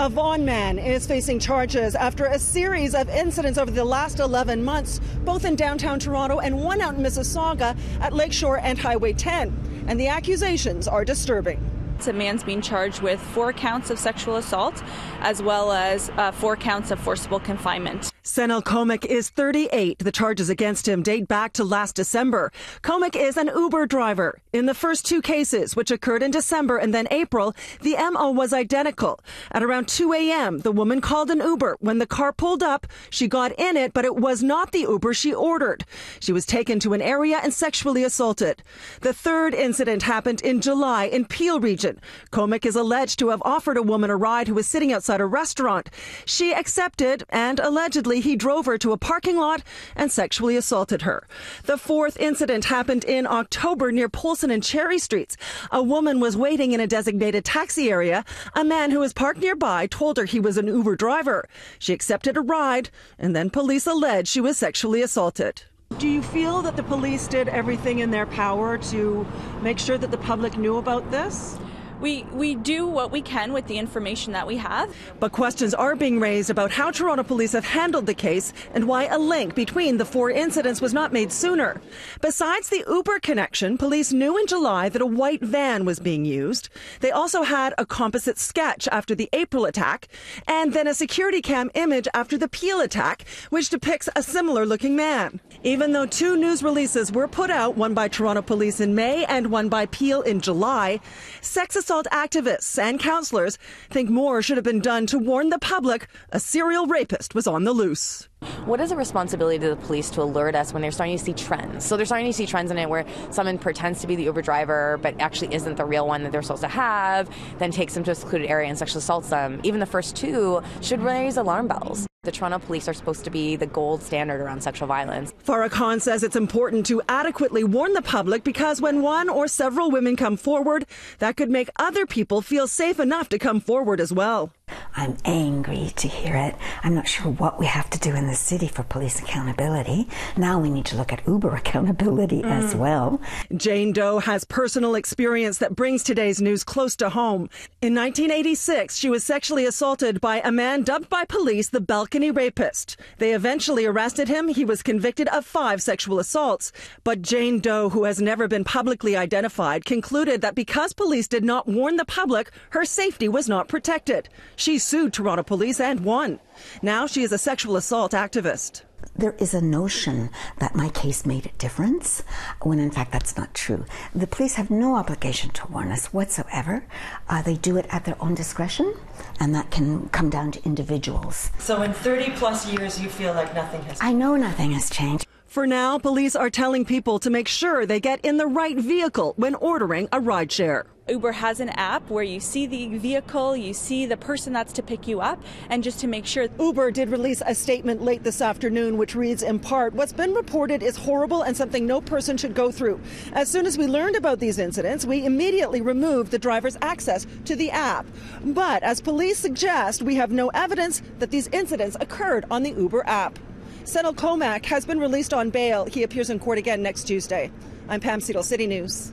A Vaughan man is facing charges after a series of incidents over the last 11 months, both in downtown Toronto and one out in Mississauga at Lakeshore and Highway 10. And the accusations are disturbing. A man's being charged with 4 counts of sexual assault as well as 4 counts of forcible confinement. Senel Comic is 38. The charges against him date back to last December. Comic is an Uber driver. In the first 2 cases, which occurred in December and then April, the MO was identical. At around 2 a.m., the woman called an Uber. When the car pulled up, she got in it, but it was not the Uber she ordered. She was taken to an area and sexually assaulted. The third incident happened in July in Peel region. Comic is alleged to have offered a woman a ride who was sitting outside a restaurant. She accepted, and allegedly he drove her to a parking lot and sexually assaulted her. The fourth incident happened in October near Polson and Cherry Streets. A woman was waiting in a designated taxi area. A man who was parked nearby told her he was an Uber driver. She accepted a ride, and then police alleged she was sexually assaulted. Do you feel that the police did everything in their power to make sure that the public knew about this? We do what we can with the information that we have. But questions are being raised about how Toronto police have handled the case and why a link between the 4 incidents was not made sooner. Besides the Uber connection, police knew in July that a white van was being used. They also had a composite sketch after the April attack and then a security cam image after the Peel attack, which depicts a similar looking man. Even though 2 news releases were put out, one by Toronto police in May and one by Peel in July, sex assault activists and counselors think more should have been done to warn the public a serial rapist was on the loose. What is the responsibility to the police to alert us when they're starting to see trends? So they're starting to see trends in it where someone pretends to be the Uber driver but actually isn't the real one that they're supposed to have, then takes them to a secluded area and sexually assaults them. Even the first 2 should raise alarm bells. The Toronto police are supposed to be the gold standard around sexual violence. Farah Khan says it's important to adequately warn the public because when one or several women come forward, that could make other people feel safe enough to come forward as well. I'm angry to hear it. I'm not sure what we have to do in the city for police accountability. Now we need to look at Uber accountability as well. Jane Doe has personal experience that brings today's news close to home. In 1986, she was sexually assaulted by a man dubbed by police the balcony rapist. They eventually arrested him. He was convicted of 5 sexual assaults. But Jane Doe, who has never been publicly identified, concluded that because police did not warn the public, her safety was not protected. She sued Toronto police and won. Now she is a sexual assault activist. There is a notion that my case made a difference, when in fact that's not true. The police have no obligation to warn us whatsoever. They do it at their own discretion, and that can come down to individuals. So in 30 plus years, you feel like nothing has changed? I know nothing has changed. For now, police are telling people to make sure they get in the right vehicle when ordering a rideshare. Uber has an app where you see the vehicle, you see the person that's to pick you up, and just to make sure. Uber did release a statement late this afternoon which reads in part, "What's been reported is horrible and something no person should go through. As soon as we learned about these incidents, we immediately removed the driver's access to the app. But as police suggest, we have no evidence that these incidents occurred on the Uber app." Senel Comic has been released on bail. He appears in court again next Tuesday. I'm Pam Seatle, City News.